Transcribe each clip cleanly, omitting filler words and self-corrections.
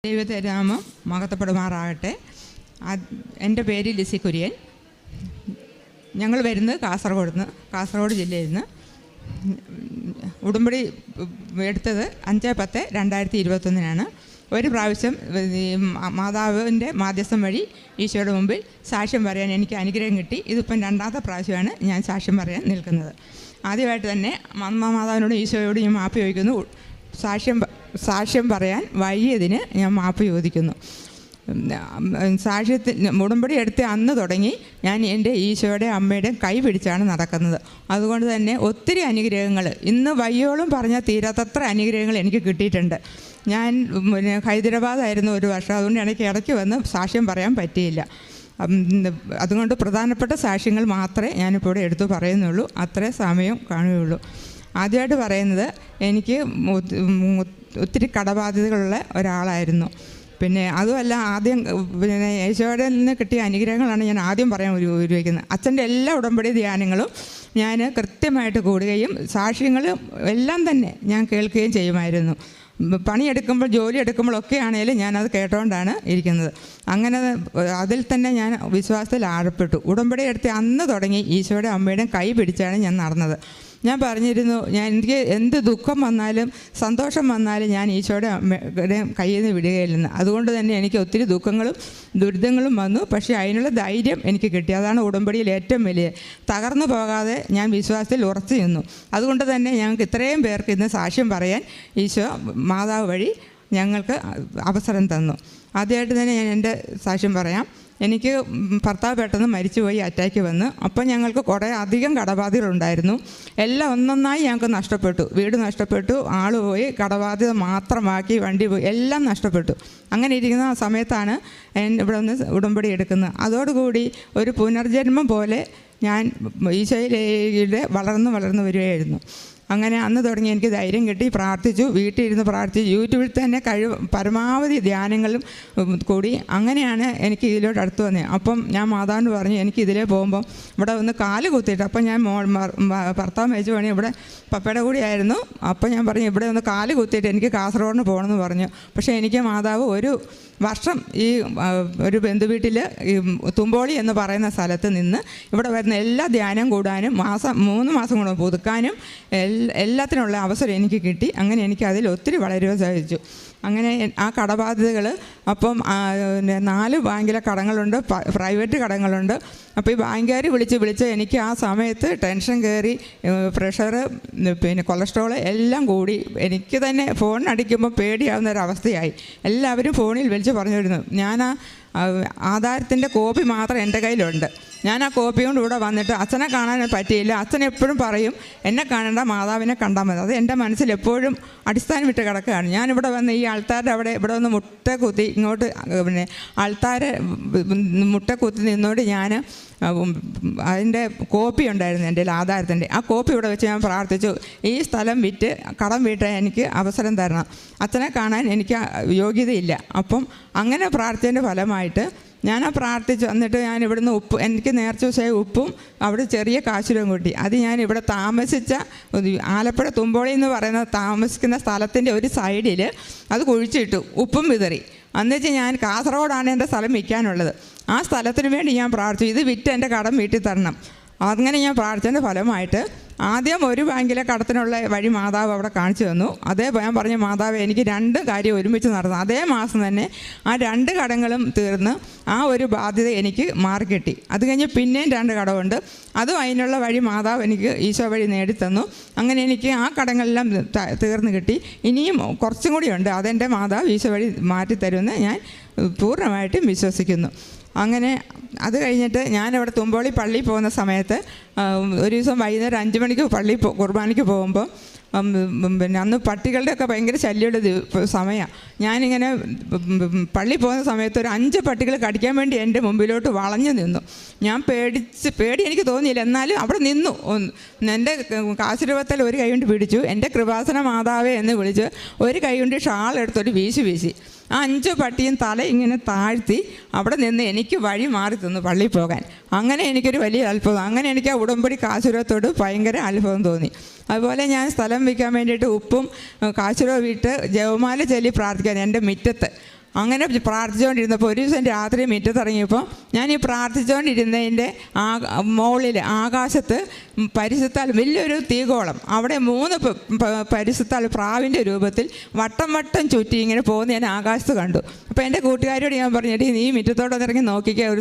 ദൈവത്തെ നാമം മഹത്വപ്പെടുമാറാകട്ടെ. എൻ്റെ പേര് ലിസി കുര്യൻ. ഞങ്ങൾ വരുന്നത് കാസർഗോഡ് ജില്ലയിൽ നിന്ന്. ഉടമ്പടി എടുത്തത് 5/10/2021 ഒരു പ്രാവശ്യം മാതാവിൻ്റെ മാധ്യസ്ഥം വഴി ഈശോയുടെ മുമ്പിൽ സാക്ഷ്യം പറയാൻ എനിക്ക് അനുഗ്രഹം കിട്ടി. ഇതിപ്പം രണ്ടാമത്തെ പ്രാവശ്യമാണ് ഞാൻ സാക്ഷ്യം പറയാൻ നിൽക്കുന്നത്. ആദ്യമായിട്ട് തന്നെ മാതാവിനോട് ഈശോയോട് ഞാൻ മാപ്പ് ചോദിക്കുന്നു. സാക്ഷ്യം പറയാൻ വൈകിയതിന് ഞാൻ മാപ്പ് ചോദിക്കുന്നു. ഉടമ്പടി എടുത്ത് അന്ന് തുടങ്ങി ഞാൻ എൻ്റെ ഈശോയുടെ അമ്മയുടെയും കൈ പിടിച്ചാണ് നടക്കുന്നത്. അതുകൊണ്ട് തന്നെ ഒത്തിരി അനുഗ്രഹങ്ങൾ ഇന്ന് വയ്യോളം പറഞ്ഞാൽ തീരാത്തത്ര അനുഗ്രഹങ്ങൾ എനിക്ക് കിട്ടിയിട്ടുണ്ട്. ഞാൻ ഹൈദരാബാദായിരുന്നു ഒരു വർഷം. അതുകൊണ്ട് എനിക്ക് ഇടയ്ക്ക് വന്ന് സാക്ഷ്യം പറയാൻ പറ്റിയില്ല. അതുകൊണ്ട് പ്രധാനപ്പെട്ട സാക്ഷ്യങ്ങൾ മാത്രമേ ഞാനിപ്പോൾ ഇവിടെ എടുത്തു പറയുന്നുള്ളൂ. അത്രേ സമയം കാണുകയുള്ളൂ. ആദ്യമായിട്ട് പറയുന്നത്, എനിക്ക് ഒത്തിരി കടബാധ്യതകളുള്ള ഒരാളായിരുന്നു. പിന്നെ അതുമല്ല, ആദ്യം യേശോയുടെ നിന്ന് കിട്ടിയ അനുഗ്രഹങ്ങളാണ് ഞാൻ ആദ്യം പറയാൻ ഉപയോഗിക്കുന്നത്. അച്ഛൻ്റെ എല്ലാ ഉടമ്പടി ധ്യാനങ്ങളും ഞാൻ കൃത്യമായിട്ട് കൂടുകയും സാക്ഷ്യങ്ങളും എല്ലാം തന്നെ ഞാൻ കേൾക്കുകയും ചെയ്യുമായിരുന്നു. പണിയെടുക്കുമ്പോൾ ജോലി എടുക്കുമ്പോഴൊക്കെ ആണെങ്കിലും ഞാനത് കേട്ടുകൊണ്ടാണ് ഇരിക്കുന്നത്. അങ്ങനെ അതിൽ തന്നെ ഞാൻ വിശ്വാസത്തിൽ ആഴപ്പെട്ടു. ഉടമ്പടി എടുത്ത് അന്ന് തുടങ്ങി ഈശോയുടെ അമ്മയുടെയും കൈ പിടിച്ചാണ് ഞാൻ നടന്നത്. ഞാൻ പറഞ്ഞിരുന്നു, എനിക്ക് എന്ത് ദുഃഖം വന്നാലും സന്തോഷം വന്നാലും ഞാൻ ഈശോയുടെ അമ്മയുടെയും കയ്യിൽ നിന്ന് വിടുകയില്ലെന്ന്. അതുകൊണ്ട് തന്നെ എനിക്ക് ഒത്തിരി ദുഃഖങ്ങളും ദുരിതങ്ങളും വന്നു. പക്ഷേ അതിനുള്ള ധൈര്യം എനിക്ക് കിട്ടി. അതാണ് ഉടമ്പടിയിൽ ഏറ്റവും വലിയ. തകർന്നു പോകാതെ ഞാൻ വിശ്വാസത്തിൽ ഉറച്ചു നിന്നു. അതുകൊണ്ട് തന്നെ ഞങ്ങൾക്ക് ഇത്രയും പേർക്ക് ഇന്ന് സാക്ഷ്യം പറയാൻ ഈശോ മാതാവ് വഴി ഞങ്ങൾക്ക് അവസരം തന്നു. ആദ്യമായിട്ട് തന്നെ ഞാൻ എൻ്റെ സാക്ഷ്യം പറയാം. എനിക്ക് ഭർത്താവ് പെട്ടെന്ന് മരിച്ചുപോയി, അറ്റാക്ക് വന്ന്. അപ്പം ഞങ്ങൾക്ക് കുറേ അധികം കടബാധ്യതകളുണ്ടായിരുന്നു. എല്ലാം ഒന്നൊന്നായി ഞങ്ങൾക്ക് നഷ്ടപ്പെട്ടു. വീട് നഷ്ടപ്പെട്ടു, ആൾ പോയി, കടബാധ്യത മാത്രമാക്കി, വണ്ടി പോയി, എല്ലാം നഷ്ടപ്പെട്ടു. അങ്ങനെ ഇരിക്കുന്ന ആ സമയത്താണ് ഇവിടെ ഒന്ന് ഉടമ്പടി എടുക്കുന്നത്. അതോടുകൂടി ഒരു പുനർജന്മം പോലെ ഞാൻ ഈശോയിലെ വളർന്നു വരികയായിരുന്നു. അങ്ങനെ അന്ന് തുടങ്ങി എനിക്ക് ധൈര്യം കിട്ടി. പ്രാർത്ഥിച്ചു, വീട്ടിൽ ഇരുന്ന് പ്രാർത്ഥിച്ചു. യൂട്യൂബിൽ തന്നെ പരമാവധി ധ്യാനങ്ങളും കൂടി. അങ്ങനെയാണ് എനിക്ക് ഇതിലോട്ട് അടുത്ത് വന്നത്. അപ്പം ഞാൻ മാതാവിന് പറഞ്ഞു, എനിക്ക് ഇതിലേ പോകുമ്പം ഇവിടെ ഒന്ന് കാല് കുത്തിയിട്ട്. അപ്പം ഞാൻ ഭർത്താവ് മേച്ചു പണി ഇവിടെ പപ്പയുടെ കൂടിയായിരുന്നു. അപ്പം ഞാൻ പറഞ്ഞു, ഇവിടെ ഒന്ന് കാല് കുത്തിയിട്ട് എനിക്ക് കാസർഗോഡിന് പോകണമെന്ന് പറഞ്ഞു. പക്ഷേ എനിക്ക് മാതാവ് ഒരു വർഷം ഈ ഒരു ബന്ധുവീട്ടിൽ ഈ തുമ്പോളി എന്ന് പറയുന്ന സ്ഥലത്ത് നിന്ന് ഇവിടെ വരുന്ന എല്ലാ ധ്യാനം കൂടാനും 3 മാസം കൊണ്ട് പുതുക്കാനും എല്ലാത്തിനുള്ള അവസരം എനിക്ക് കിട്ടി. അങ്ങനെ എനിക്ക് അതിൽ ഒത്തിരി വളരുവാൻ സാധിച്ചു. അങ്ങനെ ആ കടബാധ്യതകൾ, അപ്പം 4 ബാങ്കിലെ കടങ്ങളുണ്ട്, പ്രൈവറ്റ് കടങ്ങളുണ്ട്. അപ്പോൾ ഈ ബാങ്കുകാർ വിളിച്ച് എനിക്ക് ആ സമയത്ത് ടെൻഷൻ കയറി, പ്രഷർ, പിന്നെ കൊളസ്ട്രോൾ എല്ലാം കൂടി. എനിക്ക് തന്നെ ഫോണിനടിക്കുമ്പോൾ പേടിയാവുന്ന ഒരവസ്ഥയായി. എല്ലാവരും ഫോണിൽ വിളിച്ച് പറഞ്ഞിരുന്നു. ഞാൻ ആധാരത്തിൻ്റെ കോപ്പി മാത്രം എൻ്റെ കയ്യിലുണ്ട്. ഞാൻ ആ കോപ്പി കൊണ്ട് ഇവിടെ വന്നിട്ട് അച്ഛനെ കാണാൻ പറ്റിയില്ല. അച്ഛൻ എപ്പോഴും പറയും, എന്നെ കാണേണ്ട, മാതാവിനെ കണ്ടാൽ മതി. അത് എൻ്റെ മനസ്സിൽ എപ്പോഴും അടിസ്ഥാനം വിട്ട് കിടക്കുകയാണ്. ഞാനിവിടെ വന്ന് ഈ ആൾത്താരുടെ ഇവിടെ ഒന്ന് മുട്ട കുത്തി ഇങ്ങോട്ട്, പിന്നെ ആൾത്താരെ മുട്ട കുത്തി നിന്നോട് ഞാൻ അതിൻ്റെ കോപ്പി ഉണ്ടായിരുന്നു എൻ്റെ ആധാരത്തിൻ്റെ. ആ കോപ്പി ഇവിടെ വെച്ച് ഞാൻ പ്രാർത്ഥിച്ചു, ഈ സ്ഥലം വിറ്റ് കടം വീട്ടാൻ എനിക്ക് അവസരം തരണം, അച്ഛനെ കാണാൻ എനിക്ക് യോഗ്യതയില്ല. അപ്പം അങ്ങനെ പ്രാർത്ഥിച്ചതിൻ്റെ ഫലമായിട്ട് ഞാൻ പ്രാർത്ഥിച്ചു. എന്നിട്ട് ഞാൻ ഇവിടുന്ന് എനിക്ക് നേർച്ച ദിവസമായ ഉപ്പും അവിടെ ചെറിയ കാശുരവും കൂട്ടി. അത് ഞാൻ ഇവിടെ താമസിച്ച ആലപ്പുഴ തുമ്പോളി എന്ന് പറയുന്ന താമസിക്കുന്ന സ്ഥലത്തിൻ്റെ ഒരു സൈഡിൽ അത് കുഴിച്ചിട്ടു, ഉപ്പും വിതറി. എന്നുവെച്ചാൽ ഞാൻ കാസർഗോഡാണ് എൻ്റെ സ്ഥലം വിൽക്കാനുള്ളത്. ആ സ്ഥലത്തിന് വേണ്ടി ഞാൻ പ്രാർത്ഥിച്ചു, ഇത് വിറ്റ് എൻ്റെ കടം വീട്ടിൽ തരണം. അങ്ങനെ ഞാൻ പ്രാർത്ഥിച്ചതിൻ്റെ ഫലമായിട്ട് ആദ്യം ഒരു ബാങ്കിലെ കടത്തിനുള്ള വഴി മാതാവ് അവിടെ കാണിച്ചു തന്നു. ഞാൻ പറഞ്ഞു, മാതാവ് എനിക്ക് 2 കാര്യം ഒരുമിച്ച് നടന്നു. അതേ മാസം തന്നെ ആ 2 കടങ്ങളും തീർന്ന് ആ ഒരു ബാധ്യത എനിക്ക് മാറിക്കിട്ടി. അത് കഴിഞ്ഞ് പിന്നെയും 2 കടമുണ്ട്. അതും അതിനുള്ള വഴി മാതാവ് എനിക്ക് ഈശോ വഴി നേടിത്തന്നു. അങ്ങനെ എനിക്ക് ആ കടങ്ങളെല്ലാം തീർന്ന് കിട്ടി. ഇനിയും കുറച്ചും കൂടിയുണ്ട്. അതെൻ്റെ മാതാവ് ഈശോ വഴി മാറ്റിത്തരുമെന്ന് ഞാൻ പൂർണ്ണമായിട്ടും വിശ്വസിക്കുന്നു. അങ്ങനെ അത് കഴിഞ്ഞിട്ട് ഞാനവിടെ തുമ്പോളി പള്ളിയിൽ പോകുന്ന സമയത്ത് ഒരു ദിവസം വൈകുന്നേരം 5 മണിക്ക് കുർബാനയ്ക്ക് പോകുമ്പോൾ പിന്നെ അന്ന് പട്ടികളുടെയൊക്കെ ഭയങ്കര ശല്യമുള്ള സമയമാണ്. ഞാനിങ്ങനെ പള്ളി പോകുന്ന സമയത്ത് ഒരു 5 പട്ടികൾ കടിക്കാൻ വേണ്ടി എൻ്റെ മുമ്പിലോട്ട് വളഞ്ഞു നിന്നു. ഞാൻ പേടി എനിക്ക് തോന്നിയില്ല. എന്നാലും അവിടെ നിന്നു. എൻ്റെ കാശുരൂപത്തിൽ ഒരു കൈ കൊണ്ട് പിടിച്ചു, എൻ്റെ കൃപാസന മാതാവേ എന്ന് വിളിച്ച് ഒരു കൈ കൊണ്ട് ഷാൾ എടുത്തൊരു വീശി. ആ 5 പട്ടിയും തല ഇങ്ങനെ താഴ്ത്തി അവിടെ നിന്ന് എനിക്ക് വഴി മാറി തന്നു പള്ളിയിൽ പോകാൻ. അങ്ങനെ എനിക്കൊരു വലിയ അത്ഭുതം. അങ്ങനെ എനിക്ക് ആ ഉടമ്പടി കാശുരത്തോട് ഭയങ്കര അത്ഭുതം തോന്നി. അതുപോലെ ഞാൻ സ്ഥലം വിൽക്കാൻ വേണ്ടിയിട്ട് ഉപ്പും കാശുരവും ഇട്ട് ജപമാല ചൊല്ലി പ്രാർത്ഥിക്കാൻ എൻ്റെ മുറ്റത്ത്. അങ്ങനെ പ്രാർത്ഥിച്ചുകൊണ്ടിരുന്നപ്പോൾ ഒരു ദിവസം രാത്രി മുറ്റത്തിറങ്ങിയപ്പോൾ ഞാൻ ഈ പ്രാർത്ഥിച്ചുകൊണ്ടിരുന്നതിൻ്റെ മുകളിൽ ആകാശത്ത് പരിശുദ്ധാൽ വലിയൊരു തീകോളം, അവിടെ 3 പരിശുദ്ധാൽ പ്രാവിൻ്റെ രൂപത്തിൽ വട്ടം വട്ടം ചുറ്റി ഇങ്ങനെ പോകുന്ന ഞാൻ ആകാശത്ത് കണ്ടു. അപ്പോൾ എൻ്റെ കൂട്ടുകാരോട് ഞാൻ പറഞ്ഞിട്ട് നീ മുറ്റത്തോടെ ഇറങ്ങി നോക്കിക്കുക,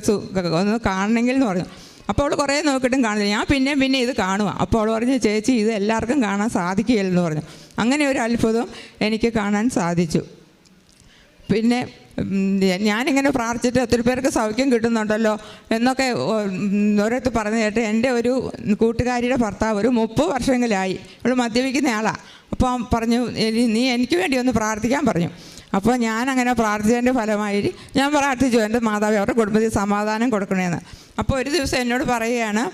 ഒന്ന് കാണണമെങ്കിൽ എന്ന് പറഞ്ഞു. അപ്പോൾ അവൾ കുറേ നോക്കിയിട്ടും കാണില്ല. ഞാൻ പിന്നെ ഇത് കാണുക. അപ്പോൾ അവൾ പറഞ്ഞു, ചേച്ചി ഇത് എല്ലാവർക്കും കാണാൻ സാധിക്കുകയില്ലെന്ന് പറഞ്ഞു. അങ്ങനെ ഒരു അത്ഭുതം എനിക്ക് കാണാൻ സാധിച്ചു. പിന്നെ ഞാനിങ്ങനെ പ്രാർത്ഥിച്ചിട്ട് ഒത്തിരി പേർക്ക് സൗഖ്യം കിട്ടുന്നുണ്ടല്ലോ എന്നൊക്കെ ഓരോരുത്തർ പറഞ്ഞു കേട്ട് എൻ്റെ ഒരു കൂട്ടുകാരിയുടെ ഭർത്താവ് ഒരു 30 വർഷങ്ങളായി, അവൾ മദ്യപിക്കുന്ന ആളാണ്. അപ്പോൾ പറഞ്ഞു, നീ എനിക്ക് വേണ്ടി ഒന്ന് പ്രാർത്ഥിക്കാൻ പറഞ്ഞു. അപ്പോൾ ഞാനങ്ങനെ പ്രാർത്ഥിച്ചതിൻ്റെ ഫലമായി ഞാൻ പ്രാർത്ഥിച്ചു എൻ്റെ മാതാവേ അവരുടെ കുടുംബത്തിൽ സമാധാനം കൊടുക്കണമെന്ന്. അപ്പോൾ ഒരു ദിവസം എന്നോട് പറയുകയാണ്,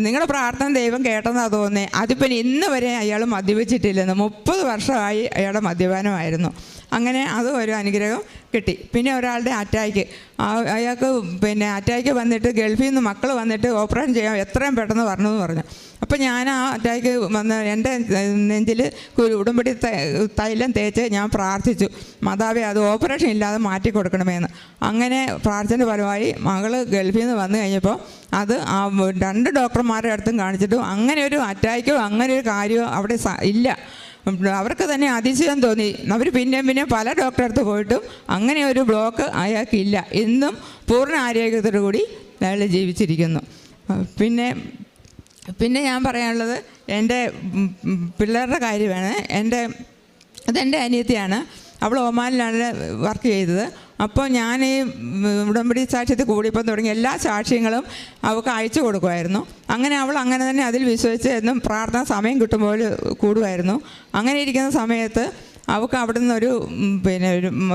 നിങ്ങളുടെ പ്രാർത്ഥന ദൈവം കേട്ടെന്നാണ് തോന്നുന്നത്. അതിപ്പോൾ ഇന്ന് വരെ അയാൾ മദ്യപിച്ചിട്ടില്ലെന്ന്. 30 വർഷമായി അയാളുടെ മദ്യപാനമായിരുന്നു. അങ്ങനെ അതും ഒരു അനുഗ്രഹം കിട്ടി. പിന്നെ ഒരാളുടെ അറ്റാക്ക്, അയാൾക്ക് അറ്റാക്ക് വന്നിട്ട് ഗൾഫിൽ നിന്ന് മക്കൾ വന്നിട്ട് ഓപ്പറേഷൻ ചെയ്യാൻ എത്രയും പെട്ടെന്ന് വരണമെന്ന് പറഞ്ഞു. അപ്പോൾ ഞാൻ ആ അറ്റാക്ക് വന്ന് എൻ്റെ നെഞ്ചിൽ ഉടമ്പടി തൈലം തേച്ച് ഞാൻ പ്രാർത്ഥിച്ചു, മാതാവേ അത് ഓപ്പറേഷൻ ഇല്ലാതെ മാറ്റി കൊടുക്കണമെന്ന്. അങ്ങനെ പ്രാർത്ഥന ഫലമായി മകൾ ഗൾഫിൽ നിന്ന് വന്നു കഴിഞ്ഞപ്പോൾ അത് ആ 2 ഡോക്ടർമാരുടെ അടുത്തും കാണിച്ചിട്ടും അങ്ങനെ ഒരു അറ്റാക്കോ അങ്ങനെ ഒരു കാര്യമോ അവിടെ ഇല്ല. അവർക്ക് തന്നെ അതിശയം തോന്നി. അവർ പിന്നെ പല ഡോക്ടറെ അടുത്ത് പോയിട്ടും അങ്ങനെ ഒരു ബ്ലോക്ക് അയാൾക്കില്ല. ഇന്നും പൂർണ്ണ ആരോഗ്യത്തോടു കൂടി അയാൾ ജീവിച്ചിരിക്കുന്നു. പിന്നെ ഞാൻ പറയാനുള്ളത് എൻ്റെ പിള്ളേരുടെ കാര്യമാണ്. അതെൻ്റെ അനിയത്തിയാണ്. അവൾ ഒമാനിലാണ് വർക്ക് ചെയ്തത്. അപ്പോൾ ഞാൻ ഈ ഉടമ്പടി സാക്ഷ്യത്തിൽ കൂടിയപ്പം തുടങ്ങി എല്ലാ സാക്ഷ്യങ്ങളും അവൾക്ക് അയച്ചു കൊടുക്കുമായിരുന്നു. അങ്ങനെ അവൾ അങ്ങനെ തന്നെ അതിൽ വിശ്വസിച്ച് എന്നും പ്രാർത്ഥന സമയം കിട്ടുമ്പോൾ കൂടുമായിരുന്നു. അങ്ങനെ ഇരിക്കുന്ന സമയത്ത് അവൾക്ക് അവിടെ നിന്നൊരു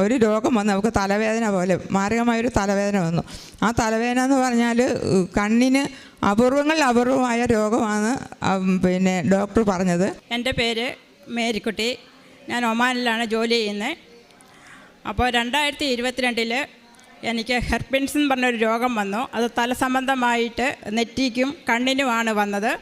ഒരു രോഗം വന്നു. അവൾക്ക് തലവേദന പോലെ മാരകമായൊരു തലവേദന വന്നു. ആ തലവേദന എന്ന് പറഞ്ഞാൽ കണ്ണിന് അപൂർവമായ രോഗമാണ് ഡോക്ടർ പറഞ്ഞത്. എൻ്റെ പേര് മേരിക്കുട്ടി. ഞാൻ ഒമാനിലാണ് ജോലി ചെയ്യുന്നത്. അപ്പോൾ 2022 എനിക്ക് ഹെർപ്പിൻസ് എന്ന് പറഞ്ഞൊരു രോഗം വന്നു. അത് തലസംബന്ധമായിട്ട് നെറ്റിക്കും കണ്ണിനുമാണ് വന്നത്.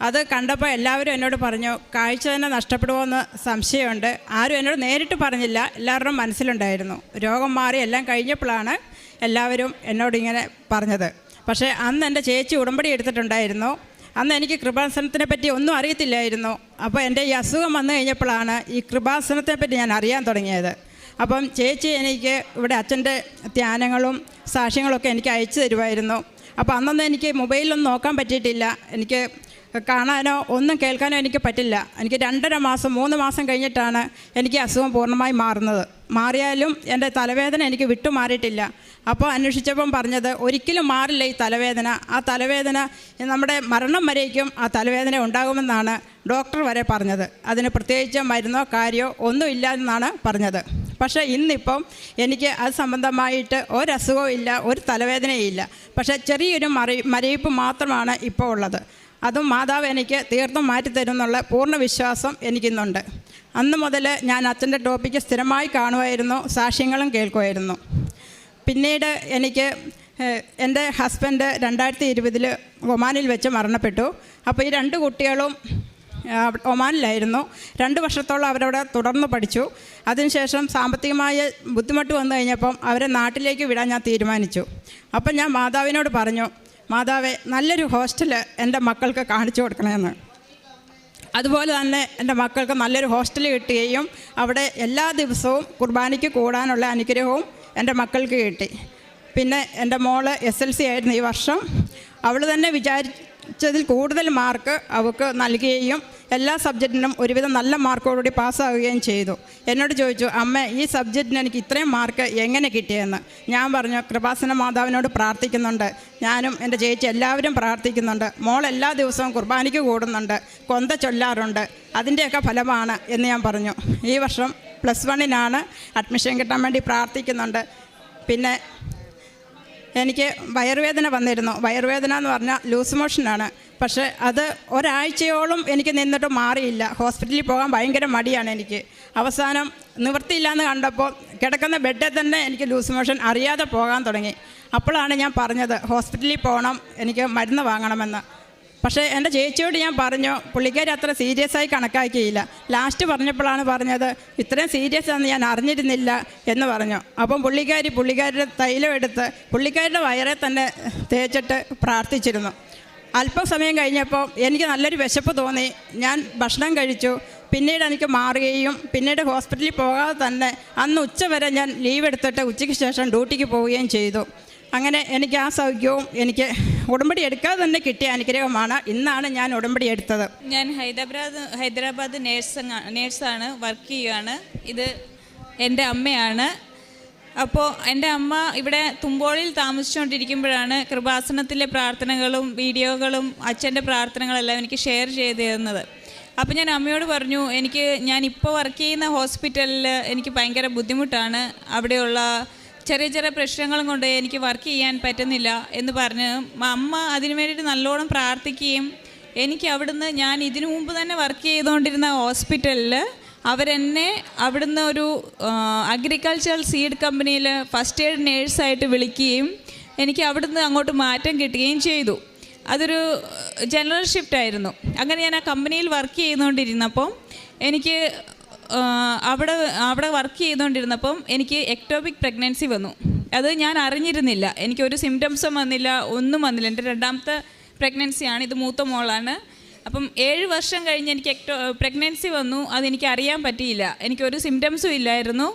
അത് കണ്ടപ്പോൾ എല്ലാവരും എന്നോട് പറഞ്ഞു, കാഴ്ച തന്നെ നഷ്ടപ്പെടുമോയെന്ന് സംശയമുണ്ട്. ആരും എന്നോട് നേരിട്ട് പറഞ്ഞില്ല, എല്ലാവരുടെയും മനസ്സിലുണ്ടായിരുന്നു. രോഗം മാറി എല്ലാം കഴിഞ്ഞപ്പോഴാണ് എല്ലാവരും എന്നോടിങ്ങനെ പറഞ്ഞത്. പക്ഷേ അന്ന് എൻ്റെ ചേച്ചി ഉടമ്പടി എടുത്തിട്ടുണ്ടായിരുന്നു. അന്ന് എനിക്ക് കൃപാസനത്തിനെ പറ്റി ഒന്നും അറിയത്തില്ലായിരുന്നു. അപ്പോൾ എൻ്റെ ഈ അസുഖം വന്നു കഴിഞ്ഞപ്പോഴാണ് ഈ കൃപാസനത്തെ പറ്റി ഞാൻ അറിയാൻ തുടങ്ങിയത്. അപ്പം ചേച്ചി എനിക്ക് ഇവിടെ അച്ഛൻ്റെ ധ്യാനങ്ങളും സാക്ഷ്യങ്ങളൊക്കെ എനിക്ക് അയച്ചു തരുമായിരുന്നു. അപ്പോൾ അന്നൊന്നും എനിക്ക് മൊബൈലൊന്നും നോക്കാൻ പറ്റിയിട്ടില്ല. എനിക്ക് കാണാനോ ഒന്നും കേൾക്കാനോ എനിക്ക് പറ്റില്ല. എനിക്ക് 2.5 മാസം 3 മാസം കഴിഞ്ഞിട്ടാണ് എനിക്ക് അസുഖം പൂർണ്ണമായി മാറുന്നത്. മാറിയാലും എൻ്റെ തലവേദന എനിക്ക് വിട്ടുമാറിയിട്ടില്ല. അപ്പോൾ അന്വേഷിച്ചപ്പം പറഞ്ഞത് ഒരിക്കലും മാറില്ല ഈ തലവേദന. ആ തലവേദന നമ്മുടെ മരണം വരേക്കും ആ തലവേദന ഉണ്ടാകുമെന്നാണ് ഡോക്ടർ വരെ പറഞ്ഞത്. അതിന് പ്രത്യേകിച്ച് മരുന്നോ കാര്യമോ ഒന്നും ഇല്ല എന്നാണ് പറഞ്ഞത്. പക്ഷേ ഇന്നിപ്പം എനിക്ക് അത് സംബന്ധമായിട്ട് ഒരസുഖവും ഇല്ല, ഒരു തലവേദനയും ഇല്ല. പക്ഷേ ചെറിയൊരു മരവിപ്പ് മാത്രമാണ് ഇപ്പോൾ ഉള്ളത്. അതും മാതാവ് എനിക്ക് തീർത്തും മാറ്റിത്തരുമെന്നുള്ള പൂർണ്ണ വിശ്വാസം എനിക്കിന്നുണ്ട്. അന്ന് മുതൽ ഞാൻ അച്ഛൻ്റെ ടോപ്പിക്ക് സ്ഥിരമായി കാണുമായിരുന്നു, സാക്ഷ്യങ്ങളും കേൾക്കുമായിരുന്നു. പിന്നീട് എനിക്ക് എൻ്റെ ഹസ്ബൻഡ് 2020 ഒമാനിൽ വെച്ച് മരണപ്പെട്ടു. അപ്പോൾ ഈ 2 കുട്ടികളും ഒമാനിലായിരുന്നു. 2 വർഷത്തോളം അവരവിടെ തുടർന്ന് പഠിച്ചു. അതിനുശേഷം സാമ്പത്തികമായ ബുദ്ധിമുട്ട് വന്നു കഴിഞ്ഞപ്പം അവരെ നാട്ടിലേക്ക് വിടാൻ ഞാൻ തീരുമാനിച്ചു. അപ്പം ഞാൻ മാതാവിനോട് പറഞ്ഞു, മാതാവേ നല്ലൊരു ഹോസ്റ്റൽ എൻ്റെ മക്കൾക്ക് കാണിച്ചു കൊടുക്കണമെന്ന്. അതുപോലെ തന്നെ എൻ്റെ മക്കൾക്ക് നല്ലൊരു ഹോസ്റ്റൽ കിട്ടുകയും അവിടെ എല്ലാ ദിവസവും കുർബാനയ്ക്ക് കൂടാനുള്ള അനുഗ്രഹവും എൻ്റെ മക്കൾക്ക് കിട്ടി. പിന്നെ എൻ്റെ മോള് SLC ആയിരുന്നു ഈ വർഷം. അവൾ തന്നെ വിചാരിച്ചതിൽ കൂടുതൽ മാർക്ക് അവൾക്ക് നൽകുകയും എല്ലാ സബ്ജക്റ്റിനും ഒരുവിധം നല്ല മാർക്കോടുകൂടി പാസ്സാവുകയും ചെയ്തു. എന്നോട് ചോദിച്ചു, അമ്മ ഈ സബ്ജക്റ്റിന് എനിക്ക് ഇത്രയും മാർക്ക് എങ്ങനെ കിട്ടിയെന്ന്. ഞാൻ പറഞ്ഞു, കൃപാസന മാതാവിനോട് പ്രാർത്ഥിക്കുന്നുണ്ട്, ഞാനും എൻ്റെ ചേച്ചി എല്ലാവരും പ്രാർത്ഥിക്കുന്നുണ്ട്, മോൾ എല്ലാ ദിവസവും കുർബാനയ്ക്ക് കൂടുന്നുണ്ട്, കൊന്ത ചൊല്ലാറുണ്ട്, അതിൻ്റെയൊക്കെ ഫലമാണ് എന്ന് ഞാൻ പറഞ്ഞു. ഈ വർഷം +1 അഡ്മിഷൻ കിട്ടാൻ വേണ്ടി പ്രാർത്ഥിക്കുന്നുണ്ട്. പിന്നെ എനിക്ക് വയറുവേദന വന്നിരുന്നു. വയറുവേദന എന്ന് പറഞ്ഞാൽ ലൂസ് മോഷനാണ്. പക്ഷേ അത് ഒരാഴ്ചയോളം എനിക്ക് നിന്നിട്ട് മാറിയില്ല. ഹോസ്പിറ്റലിൽ പോകാൻ ഭയങ്കര മടിയാണ് എനിക്ക്. അവസാനം നിവൃത്തിയില്ലാന്ന് കണ്ടപ്പോൾ കിടക്കുന്ന ബെഡിൽ തന്നെ എനിക്ക് ലൂസ് മോഷൻ അറിയാതെ പോകാൻ തുടങ്ങി. അപ്പോഴാണ് ഞാൻ പറഞ്ഞത് ഹോസ്പിറ്റലിൽ പോകണം, എനിക്ക് മരുന്ന് വാങ്ങണമെന്ന്. പക്ഷേ എൻ്റെ ചേച്ചിയോട് ഞാൻ പറഞ്ഞു, പുള്ളിക്കാരി അത്ര സീരിയസ് ആയി കണക്കാക്കിയില്ല. ലാസ്റ്റ് പറഞ്ഞപ്പോഴാണ് പറഞ്ഞത് ഇത്രയും സീരിയസ് ആണെന്ന് ഞാൻ അറിഞ്ഞിരുന്നില്ല എന്ന് പറഞ്ഞു. അപ്പം പുള്ളിക്കാരിയുടെ തൈലം എടുത്ത് പുള്ളിക്കാരുടെ വയറെ തന്നെ തേച്ചിട്ട് പ്രാർത്ഥിച്ചിരുന്നു. അല്പസമയം കഴിഞ്ഞപ്പോൾ എനിക്ക് നല്ലൊരു വിശപ്പ് തോന്നി. ഞാൻ ഭക്ഷണം കഴിച്ചു. പിന്നീട് എനിക്ക് മാറുകയും പിന്നീട് ഹോസ്പിറ്റലിൽ പോകാതെ തന്നെ അന്ന് ഉച്ചവരെ ഞാൻ ലീവ് എടുത്തിട്ട് ഉച്ചയ്ക്ക് ശേഷം ഡ്യൂട്ടിക്ക് പോവുകയും ചെയ്തു. അങ്ങനെ എനിക്ക് ആ സൗഖ്യവും എനിക്ക് ഉടമ്പടി എടുക്കാതെ തന്നെ കിട്ടിയ അനുഗ്രഹമാണ്. ഇന്നാണ് ഞാൻ ഉടമ്പടി എടുത്തത്. ഞാൻ ഹൈദരാബാദ് നേഴ്സാണ്, വർക്ക് ചെയ്യുകയാണ്. ഇത് എൻ്റെ അമ്മയാണ്. അപ്പോൾ എൻ്റെ അമ്മ ഇവിടെ തുമ്പോളിൽ താമസിച്ചുകൊണ്ടിരിക്കുമ്പോഴാണ് കൃപാസനത്തിലെ പ്രാർത്ഥനകളും വീഡിയോകളും അച്ഛൻ്റെ പ്രാർത്ഥനകളെല്ലാം എനിക്ക് ഷെയർ ചെയ്ത് തരുന്നത്. അപ്പോൾ ഞാൻ അമ്മയോട് പറഞ്ഞു, ഞാനിപ്പോൾ വർക്ക് ചെയ്യുന്ന ഹോസ്പിറ്റലിൽ എനിക്ക് ഭയങ്കര ബുദ്ധിമുട്ടാണ്, അവിടെയുള്ള ചെറിയ ചെറിയ പ്രശ്നങ്ങളും കൊണ്ട് എനിക്ക് വർക്ക് ചെയ്യാൻ പറ്റുന്നില്ല എന്ന് പറഞ്ഞ് അമ്മ അതിനു വേണ്ടിയിട്ട് നല്ലോണം പ്രാർത്ഥിക്കുകയും എനിക്ക് അവിടുന്ന് ഞാൻ ഇതിനു മുമ്പ് തന്നെ വർക്ക് ചെയ്തുകൊണ്ടിരുന്ന ഹോസ്പിറ്റലിൽ അവരെന്നെ അവിടുന്ന് ഒരു അഗ്രികൾച്ചറൽ സീഡ് കമ്പനിയിൽ ഫസ്റ്റ് എയ്ഡ് നേഴ്സായിട്ട് വിളിക്കുകയും എനിക്ക് അവിടുന്ന് അങ്ങോട്ട് മാറ്റം കിട്ടുകയും ചെയ്തു. അതൊരു ജനറൽ ഷിഫ്റ്റ് ആയിരുന്നു. അങ്ങനെ ഞാൻ ആ കമ്പനിയിൽ വർക്ക് ചെയ്തുകൊണ്ടിരുന്നപ്പം എനിക്ക് അവിടെ വർക്ക് ചെയ്തുകൊണ്ടിരുന്നപ്പം എനിക്ക് എക്ടോപിക് പ്രഗ്നൻസി വന്നു. അത് ഞാൻ അറിഞ്ഞിരുന്നില്ല. എനിക്കൊരു സിംറ്റംസും വന്നില്ല, ഒന്നും വന്നില്ല. എൻ്റെ രണ്ടാമത്തെ പ്രഗ്നൻസിയാണ്, ഇത് മൂത്ത മോളാണ്. അപ്പം 7 വർഷം കഴിഞ്ഞ് എനിക്ക് പ്രഗ്നൻസി വന്നു. അതെനിക്ക് അറിയാൻ പറ്റിയില്ല. എനിക്കൊരു സിംറ്റംസും ഇല്ലായിരുന്നു.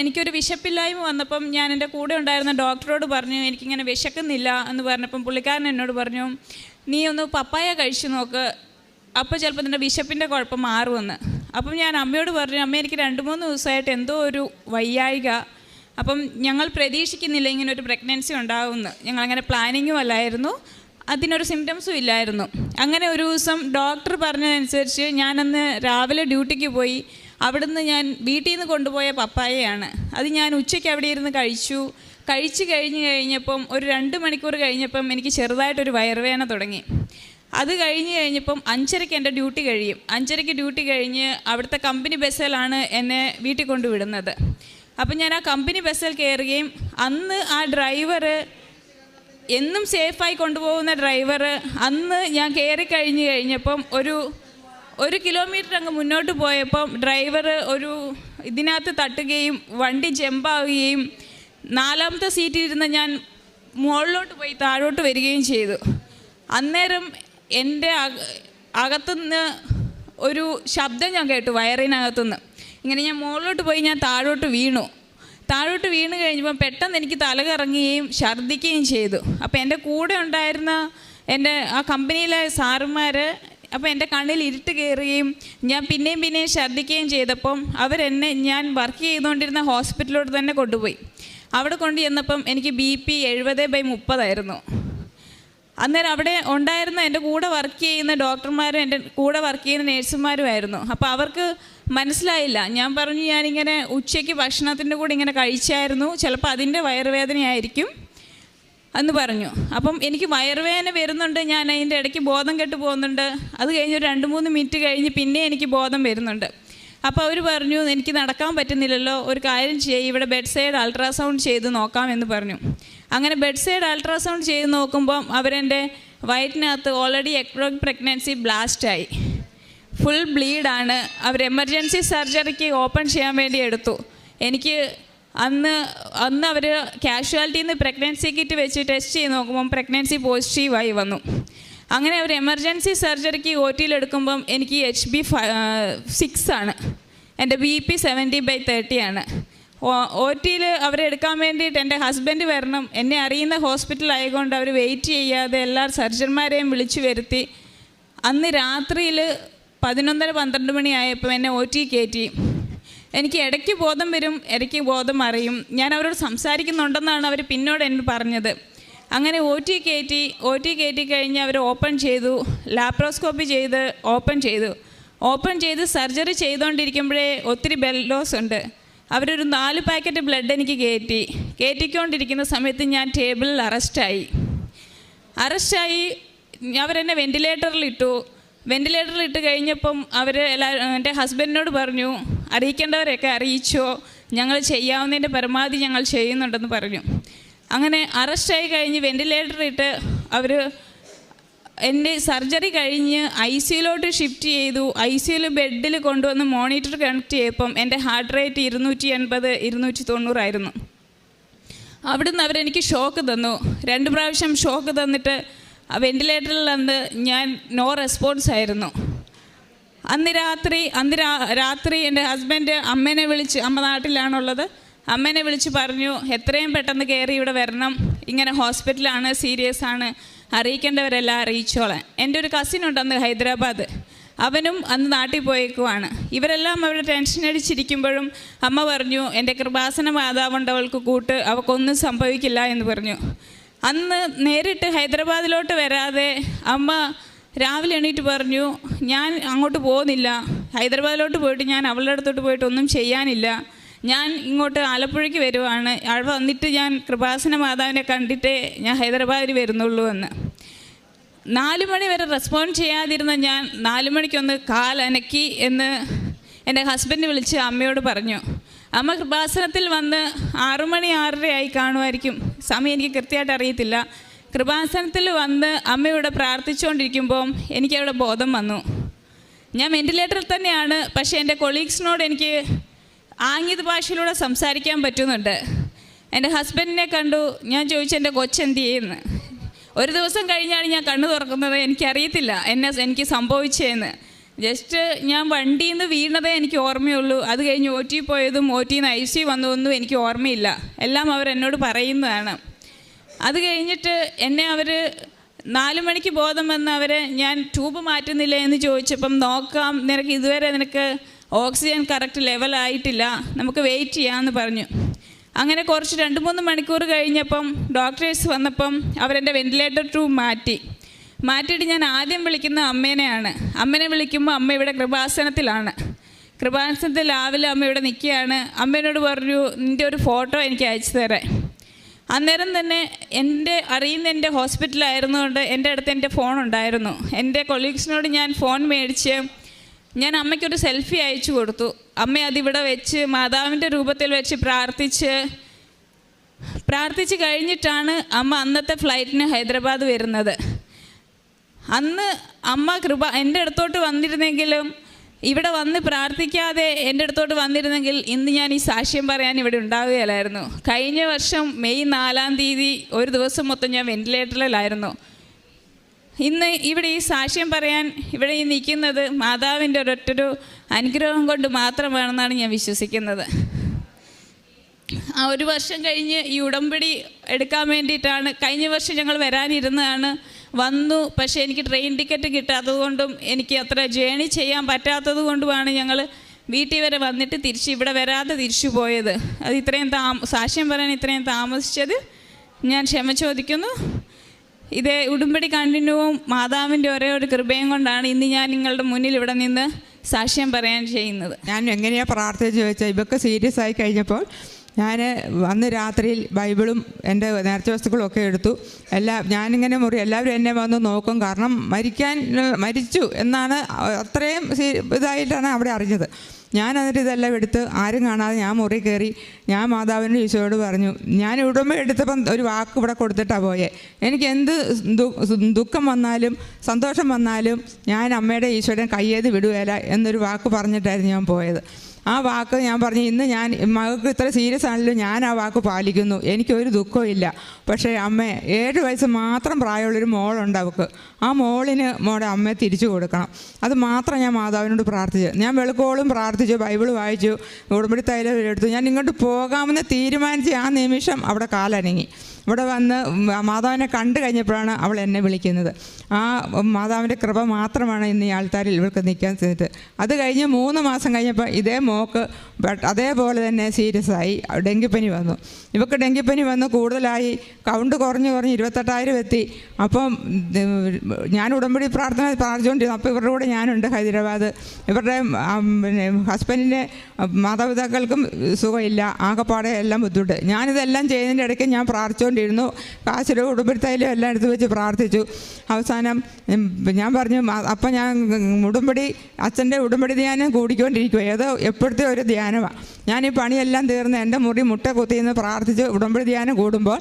എനിക്കൊരു വിശപ്പില്ലായ്മ വന്നപ്പം ഞാൻ എൻ്റെ കൂടെ ഉണ്ടായിരുന്ന ഡോക്ടറോട് പറഞ്ഞു, എനിക്കിങ്ങനെ വിശക്കുന്നില്ല എന്ന് പറഞ്ഞപ്പം പുള്ളിക്കാരൻ എന്നോട് പറഞ്ഞു, നീ ഒന്ന് പപ്പായ കഴിച്ചു നോക്ക്, അപ്പോൾ ചിലപ്പോൾ നിൻ്റെ വിശപ്പിൻ്റെ കുഴപ്പം മാറുമെന്ന്. അപ്പം ഞാൻ അമ്മയോട് പറഞ്ഞു, അമ്മ എനിക്ക് 2-3 ദിവസമായിട്ട് എന്തോ ഒരു വയ്യായിക, അപ്പം ഞങ്ങൾ പ്രതീക്ഷിക്കുന്നില്ല ഇങ്ങനെ ഒരു പ്രഗ്നൻസി ഉണ്ടാകുമെന്ന്. ഞങ്ങളങ്ങനെ പ്ലാനിങ്ങും അല്ലായിരുന്നു, അതിനൊരു സിംറ്റംസും ഇല്ലായിരുന്നു. അങ്ങനെ ഒരു ദിവസം ഡോക്ടർ പറഞ്ഞതനുസരിച്ച് ഞാനന്ന് രാവിലെ ഡ്യൂട്ടിക്ക് പോയി. അവിടുന്ന് ഞാൻ വീട്ടിൽ നിന്ന് കൊണ്ടുപോയ പപ്പായയാണ്. അത് ഞാൻ ഉച്ചയ്ക്ക് അവിടെ ഇരുന്ന് കഴിച്ചു കഴിഞ്ഞപ്പം ഒരു 2 മണിക്കൂർ കഴിഞ്ഞപ്പം എനിക്ക് ചെറുതായിട്ടൊരു വയറുവേദന തുടങ്ങി. അത് കഴിഞ്ഞപ്പം 5:30 എൻ്റെ ഡ്യൂട്ടി കഴിയും. 5:30 ഡ്യൂട്ടി കഴിഞ്ഞ് അവിടുത്തെ കമ്പനി ബസ്സിലാണ് എന്നെ വീട്ടിൽ കൊണ്ടുവിടുന്നത്. അപ്പം ഞാൻ ആ കമ്പനി ബസ്സിൽ കയറുകയും അന്ന് ആ ഡ്രൈവർ, എന്നും സേഫായി കൊണ്ടുപോകുന്ന ഡ്രൈവർ, അന്ന് ഞാൻ കഴിഞ്ഞപ്പം ഒരു കിലോമീറ്റർ അങ്ങ് മുന്നോട്ട് പോയപ്പം ഡ്രൈവർ ഇതിനകത്ത് തട്ടുകയും വണ്ടി ജമ്പാവുകയും 4ാമത്തെ സീറ്റിലിരുന്ന് ഞാൻ മുകളിലോട്ട് പോയി താഴോട്ട് വരികയും ചെയ്തു. അന്നേരം എൻ്റെ അകത്തുനിന്ന് ഒരു ശബ്ദം ഞാൻ കേട്ടു, വയറിനകത്തുനിന്ന്. ഇങ്ങനെ ഞാൻ മുകളിലോട്ട് പോയി ഞാൻ താഴോട്ട് വീണ് കഴിഞ്ഞപ്പം പെട്ടെന്ന് എനിക്ക് തലകറങ്ങുകയും ഛർദ്ദിക്കുകയും ചെയ്തു. അപ്പോൾ എൻ്റെ കൂടെ ഉണ്ടായിരുന്ന എൻ്റെ ആ കമ്പനിയിലെ സാറുമാർ അപ്പോൾ എൻ്റെ കണ്ണിൽ ഇരുട്ട് കയറുകയും ഞാൻ പിന്നെയും ഛർദ്ദിക്കുകയും ചെയ്തപ്പം ഞാൻ വർക്ക് ചെയ്തുകൊണ്ടിരുന്ന ഹോസ്പിറ്റലിലോട്ട് തന്നെ കൊണ്ടുപോയി. അവിടെ ചെന്നപ്പം എനിക്ക് BP 70/30 ആയിരുന്നു. അന്നേരം അവിടെ ഉണ്ടായിരുന്ന എൻ്റെ കൂടെ വർക്ക് ചെയ്യുന്ന ഡോക്ടർമാരും എൻ്റെ കൂടെ വർക്ക് ചെയ്യുന്ന നേഴ്സുമാരുമായിരുന്നു. അപ്പോൾ അവർക്ക് മനസ്സിലായില്ല. ഞാൻ പറഞ്ഞു, ഞാനിങ്ങനെ ഉച്ചയ്ക്ക് ഭക്ഷണത്തിൻ്റെ കൂടെ ഇങ്ങനെ കഴിച്ചായിരുന്നു, ചിലപ്പോൾ അതിൻ്റെ വയറുവേദനയായിരിക്കും എന്ന് പറഞ്ഞു. അപ്പം എനിക്ക് വയറുവേദന വരുന്നുണ്ട്, ഞാൻ അതിൻ്റെ ഇടയ്ക്ക് ബോധം കെട്ട് പോകുന്നുണ്ട്. അത് കഴിഞ്ഞ് ഒരു 2-3 മിനിറ്റ് കഴിഞ്ഞ് പിന്നെ എനിക്ക് ബോധം വരുന്നുണ്ട്. അപ്പോൾ അവർ പറഞ്ഞു, എനിക്ക് നടക്കാൻ പറ്റുന്നില്ലല്ലോ, ഒരു കാര്യം ചെയ്യ്, ഇവിടെ ബെഡ് സൈഡ് അൾട്രാസൗണ്ട് ചെയ്ത് നോക്കാമെന്ന് പറഞ്ഞു. അങ്ങനെ ബെഡ് സൈഡ് അൾട്രാസൗണ്ട് ചെയ്ത് നോക്കുമ്പം അവരെൻ്റെ വയറ്റിനകത്ത് ഓൾറെഡി എക്ടോപിക് പ്രഗ്നൻസി ബ്ലാസ്റ്റായി, ഫുൾ ബ്ലീഡാണ്. അവർ എമർജൻസി സർജറിക്ക് ഓപ്പൺ ചെയ്യാൻ വേണ്ടി എടുത്തു. എനിക്ക് അന്ന് അവർ കാഷ്വാലിറ്റിയിൽ നിന്ന് പ്രഗ്നൻസി കിറ്റ് വെച്ച് ടെസ്റ്റ് ചെയ്ത് നോക്കുമ്പം പ്രഗ്നൻസി പോസിറ്റീവായി വന്നു. അങ്ങനെ അവർ എമർജൻസി സർജറിക്ക് OT-യിലെടുക്കുമ്പം എനിക്ക് HB 6 ആണ്, എൻ്റെ BP 70/30 ആണ്. OT-യിൽ അവരെടുക്കാൻ വേണ്ടിയിട്ട് എൻ്റെ ഹസ്ബൻഡ് വരണം. എന്നെ അറിയുന്ന ഹോസ്പിറ്റലായതുകൊണ്ട് അവർ വെയിറ്റ് ചെയ്യാതെ എല്ലാ സർജന്മാരെയും വിളിച്ചു വരുത്തി. അന്ന് രാത്രിയിൽ 11-12 മണിയായപ്പോൾ എന്നെ OT കയറ്റി. എനിക്ക് ഇടയ്ക്ക് ബോധം വരും, ഇടയ്ക്ക് ബോധം അറിയും. ഞാൻ അവരോട് സംസാരിക്കുന്നുണ്ടെന്നാണ് അവർ പിന്നോട് എന്നോട് പറഞ്ഞത്. അങ്ങനെ OT കയറ്റി കഴിഞ്ഞ് അവർ ഓപ്പൺ ചെയ്തു, ലാപ്രോസ്കോപ്പി ചെയ്ത് ഓപ്പൺ ചെയ്ത് സർജറി ചെയ്തുകൊണ്ടിരിക്കുമ്പോഴേ ഒത്തിരി ബ്ലഡ് ലോസ് ഉണ്ട്. അവരൊരു 4 പാക്കറ്റ് ബ്ലഡ് എനിക്ക് കയറ്റിക്കൊണ്ടിരിക്കുന്ന സമയത്ത് ഞാൻ ടേബിളിൽ അറസ്റ്റായി. അവരെന്നെ വെൻറ്റിലേറ്ററിലിട്ട് കഴിഞ്ഞപ്പം എൻ്റെ ഹസ്ബൻഡിനോട് പറഞ്ഞു, അറിയിക്കേണ്ടവരെയൊക്കെ അറിയിച്ചോ, ഞങ്ങൾ ചെയ്യാവുന്നതിൻ്റെ പരമാവധി ഞങ്ങൾ ചെയ്യുന്നുണ്ടെന്ന് പറഞ്ഞു. അങ്ങനെ അറസ്റ്റായി കഴിഞ്ഞ് വെൻറ്റിലേറ്ററിലിട്ട് അവർ എൻ്റെ സർജറി കഴിഞ്ഞ് ഐ സിയിലോട്ട് ഷിഫ്റ്റ് ചെയ്തു. ഐ സിയിൽ ബെഡിൽ കൊണ്ടുവന്ന് മോണിറ്റർ കണക്ട് ചെയ്തപ്പം എൻ്റെ ഹാർട്ട് റേറ്റ് 280 290 ആയിരുന്നു. അവിടുന്ന് അവരെനിക്ക് ഷോക്ക് തന്നു. 2 പ്രാവശ്യം ഷോക്ക് തന്നിട്ട് വെൻറ്റിലേറ്ററിൽ അന്ന് ഞാൻ നോ റെസ്പോൺസ് ആയിരുന്നു. അന്ന് രാത്രി എൻ്റെ ഹസ്ബൻഡ് അമ്മേനെ വിളിച്ച്, അമ്മ നാട്ടിലാണുള്ളത്, അമ്മേനെ വിളിച്ച് പറഞ്ഞു എത്രയും പെട്ടെന്ന് കയറി ഇവിടെ വരണം, ഇങ്ങനെ ഹോസ്പിറ്റലാണ്, സീരിയസ് ആണ്, അറിയിക്കേണ്ടവരെല്ലാം അറിയിച്ചോളാം. എൻ്റെ ഒരു കസിനുണ്ട് അന്ന് ഹൈദരാബാദ്, അവനും അന്ന് നാട്ടിൽ പോയേക്കുവാണ്. ഇവരെല്ലാം അവിടെ ടെൻഷൻ അടിച്ചിരിക്കുമ്പോഴും അമ്മ പറഞ്ഞു എൻ്റെ കൃപാസന മാതാവുണ്ട് അവൾക്ക് കൂട്ട്, അവൾക്കൊന്നും സംഭവിക്കില്ല എന്ന് പറഞ്ഞു. അന്ന് നേരിട്ട് ഹൈദരാബാദിലോട്ട് വരാതെ അമ്മ രാവിലെ എണീറ്റ് പറഞ്ഞു ഞാൻ അങ്ങോട്ട് പോകുന്നില്ല, ഹൈദരാബാദിലോട്ട് പോയിട്ട് ഞാൻ അവളുടെ അടുത്തോട്ട് പോയിട്ട് ഒന്നും ചെയ്യാനില്ല, ഞാൻ ഇങ്ങോട്ട് ആലപ്പുഴയ്ക്ക് വരുവാണ്, അവിടെ വന്നിട്ട് ഞാൻ കൃപാസന മാതാവിനെ കണ്ടിട്ടേ ഞാൻ ഹൈദരാബാദിൽ വരുന്നുള്ളൂ എന്ന്. 4 മണി വരെ റെസ്പോണ്ട് ചെയ്യാതിരുന്ന ഞാൻ 4 മണിക്കൊന്ന് കാലനക്കി എന്ന് എൻ്റെ ഹസ്ബൻഡ് വിളിച്ച് അമ്മയോട് പറഞ്ഞു. അമ്മ കൃപാസനത്തിൽ വന്ന് 6 മണി 6:30 ആയി കാണുമായിരിക്കും, സമയം എനിക്ക് കൃത്യമായിട്ട് അറിയത്തില്ല. കൃപാസനത്തിൽ വന്ന് അമ്മയോട് പ്രാർത്ഥിച്ചുകൊണ്ടിരിക്കുമ്പം എനിക്കവിടെ ബോധം വന്നു. ഞാൻ വെൻറ്റിലേറ്ററിൽ തന്നെയാണ്, പക്ഷേ എൻ്റെ കൊളീഗ്സിനോട് എനിക്ക് ആംഗ്യ ഭാഷയിലൂടെ സംസാരിക്കാൻ പറ്റുന്നുണ്ട്. എൻ്റെ ഹസ്ബൻഡിനെ കണ്ടു, ഞാൻ ചോദിച്ചു എൻ്റെ കൊച്ചെന്ത് ചെയ്യുന്നു. ഒരു ദിവസം കഴിഞ്ഞാണ് ഞാൻ കണ്ണു തുറക്കുന്നത്, എനിക്കറിയത്തില്ല എനിക്ക് സംഭവിച്ചതെന്ന്. ജസ്റ്റ് ഞാൻ വണ്ടിയിൽ നിന്ന് വീണതേ എനിക്ക് ഓർമ്മയുള്ളൂ. അത് കഴിഞ്ഞ് OT പോയതും OTയിൽ നിന്ന് ICU വന്നതൊന്നും എനിക്ക് ഓർമ്മയില്ല, എല്ലാം അവരെന്നോട് പറയുന്നതാണ്. അത് കഴിഞ്ഞിട്ട് എന്നെ അവർ 4 മണിക്ക് ബോധം വന്ന് ഞാൻ ട്യൂബ് മാറ്റുന്നില്ല എന്ന് ചോദിച്ചപ്പം നോക്കാം, നിനക്ക് ഓക്സിജൻ കറക്റ്റ് ലെവലായിട്ടില്ല, നമുക്ക് വെയിറ്റ് ചെയ്യാമെന്ന് പറഞ്ഞു. അങ്ങനെ കുറച്ച് 2-3 മണിക്കൂർ കഴിഞ്ഞപ്പം ഡോക്ടേഴ്സ് വന്നപ്പം അവരെൻ്റെ വെൻറ്റിലേറ്റർ ട്യൂബ് മാറ്റിയിട്ട് ഞാൻ ആദ്യം വിളിക്കുന്ന അമ്മേനെയാണ്. അമ്മേനെ വിളിക്കുമ്പോൾ അമ്മ ഇവിടെ കൃപാസനത്തിലാണ്. കൃപാസനത്തിൽ രാവിലെ അമ്മ ഇവിടെ നിൽക്കുകയാണ്. അമ്മേനോട് പറഞ്ഞു നിൻ്റെ ഒരു ഫോട്ടോ എനിക്ക് അയച്ചു തരാൻ. അന്നേരം തന്നെ എൻ്റെ ഹോസ്പിറ്റലായിരുന്നുകൊണ്ട് എൻ്റെ അടുത്ത് എൻ്റെ ഫോൺ ഉണ്ടായിരുന്നു. എൻ്റെ കൊളീഗ്സിനോട് ഞാൻ ഫോൺ മേടിച്ച് ഞാൻ അമ്മയ്ക്കൊരു സെൽഫി അയച്ചു കൊടുത്തു. അമ്മ അതിവിടെ വെച്ച് മാതാവിൻ്റെ രൂപത്തിൽ വെച്ച് പ്രാർത്ഥിച്ച് കഴിഞ്ഞിട്ടാണ് അമ്മ അന്നത്തെ ഫ്ലൈറ്റിന് ഹൈദരാബാദ് വരുന്നത്. അന്ന് അമ്മ എൻ്റെ അടുത്തോട്ട് വന്നിരുന്നെങ്കിലും, ഇവിടെ വന്ന് പ്രാർത്ഥിക്കാതെ എൻ്റെ അടുത്തോട്ട് വന്നിരുന്നെങ്കിൽ ഇന്ന് ഞാൻ ഈ സാക്ഷ്യം പറയാൻ ഇവിടെ ഉണ്ടാവുകയില്ലായിരുന്നു. കഴിഞ്ഞ വർഷം മെയ് 4-ാം തീയതി ഒരു ദിവസം മൊത്തം ഞാൻ വെൻറ്റിലേറ്ററിലായിരുന്നു. ഇന്ന് ഇവിടെ ഈ സാക്ഷ്യം പറയാൻ ഇവിടെ ഈ നിൽക്കുന്നത് മാതാവിൻ്റെ ഒരൊറ്റൊരു അനുഗ്രഹം കൊണ്ട് മാത്രമാണെന്നാണ് ഞാൻ വിശ്വസിക്കുന്നത്. ആ ഒരു വർഷം കഴിഞ്ഞ് ഈ ഉടമ്പടി എടുക്കാൻ വേണ്ടിയിട്ടാണ്, കഴിഞ്ഞ വർഷം ഞങ്ങൾ വരാനിരുന്നതാണ്, വന്നു. പക്ഷേ എനിക്ക് ട്രെയിൻ ടിക്കറ്റ് കിട്ടാത്തതുകൊണ്ടും എനിക്ക് അത്ര ജേണി ചെയ്യാൻ പറ്റാത്തത് കൊണ്ടുമാണ് ഞങ്ങൾ വീട്ടിൽ വരെ വന്നിട്ട് ഇവിടെ വരാതെ തിരിച്ചു പോയത്. അത് സാക്ഷ്യം പറയാൻ ഇത്രയും താമസിച്ചത് ഞാൻ ക്ഷമ ചോദിക്കുന്നു. ഇതേ ഉടമ്പടി കണ്ടിന്യൂവും മാതാവിൻ്റെ ഒരേ ഒരു കൃപയും കൊണ്ടാണ് ഇന്ന് ഞാൻ നിങ്ങളുടെ മുന്നിൽ ഇവിടെ നിന്ന് സാക്ഷ്യം പറയാൻ ചെയ്യുന്നത്. ഞാൻ എങ്ങനെയാണ് പ്രാർത്ഥിച്ച് ചോദിച്ചാൽ, ഇവർക്ക് സീരിയസ് ആയി കഴിഞ്ഞപ്പോൾ ഞാൻ അന്ന് രാത്രിയിൽ ബൈബിളും എൻ്റെ നേർച്ച വസ്തുക്കളും ഒക്കെ എടുത്തു. ഞാനിങ്ങനെ എല്ലാവരും എന്നെ വന്ന് നോക്കും, കാരണം മരിച്ചു എന്നാണ്, അത്രയും ഇതായിട്ടാണ് അവിടെ അറിഞ്ഞത്. ഞാൻ എന്നിട്ട് ഇതെല്ലാം എടുത്ത് ആരും കാണാതെ ഞാൻ മുറി കയറി ഞാൻ മാതാവിൻ്റെ ഈശോയോട് പറഞ്ഞു, ഞാൻ ഉടമ്പടി എടുത്തപ്പം ഒരു വാക്ക് ഇവിടെ കൊടുത്തിട്ടാണ് പോയെ, എനിക്ക് എന്ത് ദുഃഖം വന്നാലും സന്തോഷം വന്നാലും ഞാൻ അമ്മയുടെ ഈശോയുടെ കയ്യേത് വിടുകയില്ല എന്നൊരു വാക്ക് പറഞ്ഞിട്ടായിരുന്നു ഞാൻ പോയത്. ആ വാക്ക് ഞാൻ പറഞ്ഞു, ഇന്ന് ഞാൻ മകൾക്ക് ഇത്ര സീരിയസ് ആണെങ്കിലും ഞാൻ ആ വാക്ക് പാലിക്കുന്നു, എനിക്കൊരു ദുഃഖവും ഇല്ല. പക്ഷേ അമ്മ 7 വയസ്സ് മാത്രം പ്രായമുള്ളൊരു മോളുണ്ട് അവൾക്ക്, ആ മോളുടെ അമ്മയെ തിരിച്ചു കൊടുക്കണം. അത് മാത്രം ഞാൻ മാതാവിനോട് പ്രാർത്ഥിച്ചു. ഞാൻ വെളുക്കോളും പ്രാർത്ഥിച്ചു, ബൈബിൾ വായിച്ചു, ഉടമ്പടി തൈലം എടുത്തു. ഞാൻ ഇങ്ങോട്ട് പോകാമെന്ന് തീരുമാനിച്ച് ആ നിമിഷം അവിടെ കാലനങ്ങി. ഇവിടെ വന്ന് മാതാവിനെ കണ്ടു കഴിഞ്ഞപ്പോഴാണ് അവൾ എന്നെ വിളിക്കുന്നത്. ആ മാതാവിൻ്റെ കൃപ മാത്രമാണ് ഇന്ന് ഈ ആൾക്കാരിൽ ഇവൾക്ക് നിൽക്കാൻ ചെയ്തിട്ട്. അത് കഴിഞ്ഞ് 3 മാസം കഴിഞ്ഞപ്പോൾ ഇതേ മോക്ക് അതേപോലെ തന്നെ സീരിയസ് ആയി ഡെങ്കിപ്പനി വന്നു. ഇവർക്ക് ഡെങ്കിപ്പനി വന്ന് കൂടുതലായി, കൗണ്ട് കുറഞ്ഞ് 28,000 എത്തി. അപ്പം ഞാൻ ഉടമ്പടി പ്രാർത്ഥിച്ചുകൊണ്ടിരുന്നു. അപ്പോൾ ഇവരുടെ കൂടെ ഞാനുണ്ട് ഹൈദരാബാദ്. ഇവരുടെ ഹസ്ബൻഡിൻ്റെ മാതാപിതാക്കൾക്കും സുഖമില്ല, ആകെപ്പാടെ എല്ലാം ബുദ്ധിമുട്ട്. ഞാനിതെല്ലാം ചെയ്യുന്നതിൻ്റെ ഇടയ്ക്ക് ഞാൻ പ്രാർത്ഥിച്ചുകൊണ്ടിരുന്നു. കാശിലും ഉടമ്പടി തൈലം എല്ലാം എടുത്ത് വെച്ച് പ്രാർത്ഥിച്ചു. അവസാനം ഞാൻ പറഞ്ഞു, അപ്പം ഞാൻ അച്ഛൻ്റെ ഉടമ്പടി ധ്യാനം കൂടിക്കൊണ്ടിരിക്കുക. അത് എപ്പോഴത്തെ ഒരു ധ്യാനമാണ്. ഞാൻ ഈ പണിയെല്ലാം തീർന്ന് എൻ്റെ മുറി മുട്ട കുത്തിയെന്ന് പ്രാർത്ഥിച്ച് ഉടമ്പടി ധ്യാനം കൂടുമ്പോൾ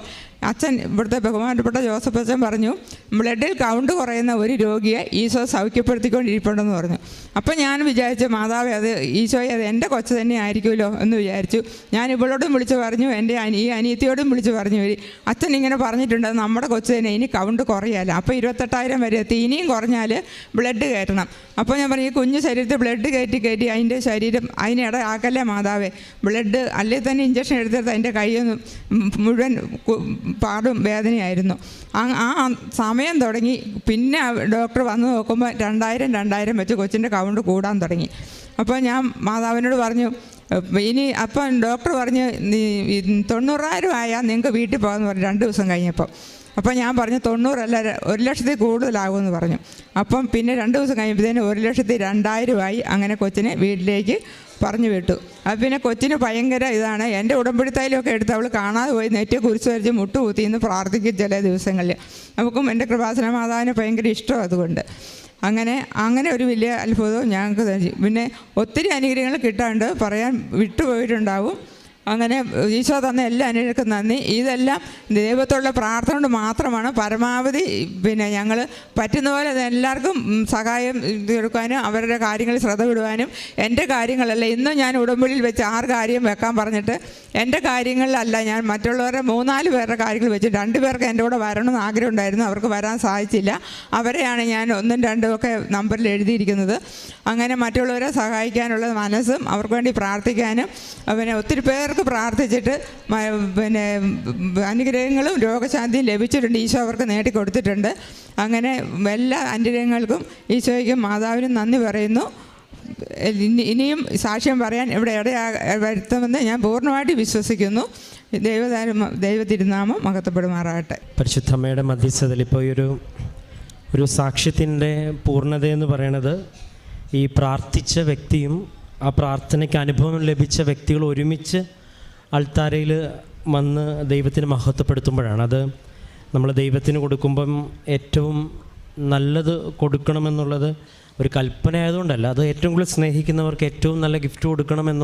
അച്ഛൻ ഇവിടുത്തെ ബഹുമാനപ്പെട്ട ജോസഫ് അച്ഛൻ പറഞ്ഞു, ബ്ലഡിൽ കൗണ്ട് കുറയുന്ന ഒരു രോഗിയെ ഈശോ സൗഖ്യപ്പെടുത്തിക്കൊണ്ടിരിപ്പുണ്ടെന്ന് പറഞ്ഞു. അപ്പം ഞാൻ വിചാരിച്ചു, മാതാവേ, അത് ഈശോയെ അത് എൻ്റെ കൊച്ചു തന്നെ ആയിരിക്കുമല്ലോ എന്ന് വിചാരിച്ചു. ഞാൻ ഇവളോടും വിളിച്ച് പറഞ്ഞു, എൻ്റെ ഈ അനിയത്തിയോടും വിളിച്ച് പറഞ്ഞു, അച്ഛൻ ഇങ്ങനെ പറഞ്ഞിട്ടുണ്ട്, അത് നമ്മുടെ കൊച്ചു തന്നെ, ഇനി കൗണ്ട് കുറയാല്ല. അപ്പോൾ 28,000 വരെ എത്തി, ഇനിയും കുറഞ്ഞാൽ ബ്ലഡ് കയറ്റണം. അപ്പോൾ ഞാൻ പറഞ്ഞു, ഈ കുഞ്ഞു ശരീരത്തിൽ ബ്ലഡ് കയറ്റി അതിൻ്റെ ശരീരം അതിനിട ആക്കല്ലേ മാതാവേ, ബ്ലഡ് അല്ലെങ്കിൽ തന്നെ ഇഞ്ചക്ഷൻ എടുത്തെടുത്ത് അതിൻ്റെ കൈയൊന്നും മുഴുവൻ പാടും വേദനയായിരുന്നു. ആ സമയം തുടങ്ങി. പിന്നെ ഡോക്ടർ വന്ന് നോക്കുമ്പോൾ 2000 വെച്ച് കൊച്ചിൻ്റെ കൗണ്ട് കൂടാൻ തുടങ്ങി. അപ്പോൾ ഞാൻ മാതാവിനോട് പറഞ്ഞു, ഇനി അപ്പം ഡോക്ടർ പറഞ്ഞ് 90,000 ആയാൽ നിങ്ങൾക്ക് വീട്ടിൽ പോകാമെന്ന് പറഞ്ഞു 2 ദിവസം കഴിഞ്ഞപ്പോൾ. അപ്പോൾ ഞാൻ പറഞ്ഞു 90 അല്ല 1,00,000 കൂടുതലാകുമെന്ന് പറഞ്ഞു. അപ്പം പിന്നെ 2 ദിവസം കഴിയുമ്പോഴത്തേന് 1,02,000 ആയി. അങ്ങനെ കൊച്ചിനെ വീട്ടിലേക്ക് പറഞ്ഞു വിട്ടു. അപ്പം പിന്നെ കൊച്ചിന് ഭയങ്കര ഇതാണ്. എൻ്റെ ഉടമ്പടിത്തൈലൊക്കെ എടുത്ത് അവൾ കാണാതെ പോയി നെറ്റ് കുരിശ് വരച്ച് മുട്ടുകുത്തി എന്ന് പ്രാർത്ഥിക്കും ചില ദിവസങ്ങളിൽ. നമുക്കും എൻ്റെ കൃപാസന മാതാവിനെ ഭയങ്കര ഇഷ്ടം. അതുകൊണ്ട് അങ്ങനെ ഒരു വലിയ അത്ഭുതവും ഞങ്ങൾക്ക്. പിന്നെ ഒത്തിരി അനുഗ്രഹങ്ങൾ കിട്ടാണ്ട് പറയാൻ വിട്ടുപോയിട്ടുണ്ടാവും. അങ്ങനെ ഈശോ തന്ന എല്ലാ അനുഗ്രഹങ്ങൾക്കും നന്ദി. ഇതെല്ലാം ദൈവത്തോടുള്ള പ്രാർത്ഥന കൊണ്ട് മാത്രമാണ്. പരമാവധി പിന്നെ ഞങ്ങൾ പറ്റുന്ന പോലെ എല്ലാവർക്കും സഹായം കൊടുക്കാനും അവരുടെ കാര്യങ്ങളിൽ ശ്രദ്ധ വിടുവാനും. എൻ്റെ കാര്യങ്ങളല്ല, ഇന്നും ഞാൻ ഉടമ്പടിയിൽ വെച്ച് 6 കാര്യം വെക്കാൻ പറഞ്ഞിട്ട് എൻ്റെ കാര്യങ്ങളിലല്ല, ഞാൻ മറ്റുള്ളവരുടെ 3-4 പേരുടെ കാര്യങ്ങൾ വെച്ച് 2 പേർക്ക് എൻ്റെ കൂടെ വരണമെന്ന് ആഗ്രഹം ഉണ്ടായിരുന്നു. അവർക്ക് വരാൻ സാധിച്ചില്ല. അവരെയാണ് ഞാൻ 1ഉം 2ഉം ഒക്കെ നമ്പറിൽ എഴുതിയിരിക്കുന്നത്. അങ്ങനെ മറ്റുള്ളവരെ സഹായിക്കാനുള്ള മനസ്സും അവർക്ക് വേണ്ടി പ്രാർത്ഥിക്കാനും പിന്നെ ഒത്തിരി പേർക്ക് പ്രാർത്ഥിച്ചിട്ട് പിന്നെ അനുഗ്രഹങ്ങളും രോഗശാന്തിയും ലഭിച്ചിട്ടുണ്ട്. ഈശോ അവർക്ക് നേടിക്കൊടുത്തിട്ടുണ്ട്. അങ്ങനെ എല്ലാ അനുഗ്രഹങ്ങൾക്കും ഈശോയ്ക്കും മാതാവിനും നന്ദി പറയുന്നു. ഇനിയും സാക്ഷ്യം പറയാൻ ഇവിടെ വരുത്തുമെന്ന് ഞാൻ പൂർണ്ണമായിട്ട് വിശ്വസിക്കുന്നു. ദൈവ തിരുനാമം മഹത്വപ്പെടുമാറാകട്ടെ. പരിശുദ്ധമ്മയുടെ മധ്യസ്ഥതയിൽ ഇപ്പോൾ ഒരു സാക്ഷ്യത്തിൻ്റെ പൂർണ്ണതയെന്ന് പറയണത് ഈ പ്രാർത്ഥിച്ച വ്യക്തിയും ആ പ്രാർത്ഥനയ്ക്ക് അനുഭവം ലഭിച്ച വ്യക്തികൾ ഒരുമിച്ച് അൾത്താരയിൽ വന്ന് ദൈവത്തിന് മഹത്വപ്പെടുത്തുമ്പോഴാണ്. അത് നമ്മൾ ദൈവത്തിന് കൊടുക്കുമ്പം ഏറ്റവും നല്ലത് കൊടുക്കണമെന്നുള്ളത് ഒരു കൽപ്പന ആയതുകൊണ്ടല്ല, അത് ഏറ്റവും കൂടുതൽ സ്നേഹിക്കുന്നവർക്ക് ഏറ്റവും നല്ല ഗിഫ്റ്റ് കൊടുക്കണമെന്നുള്ള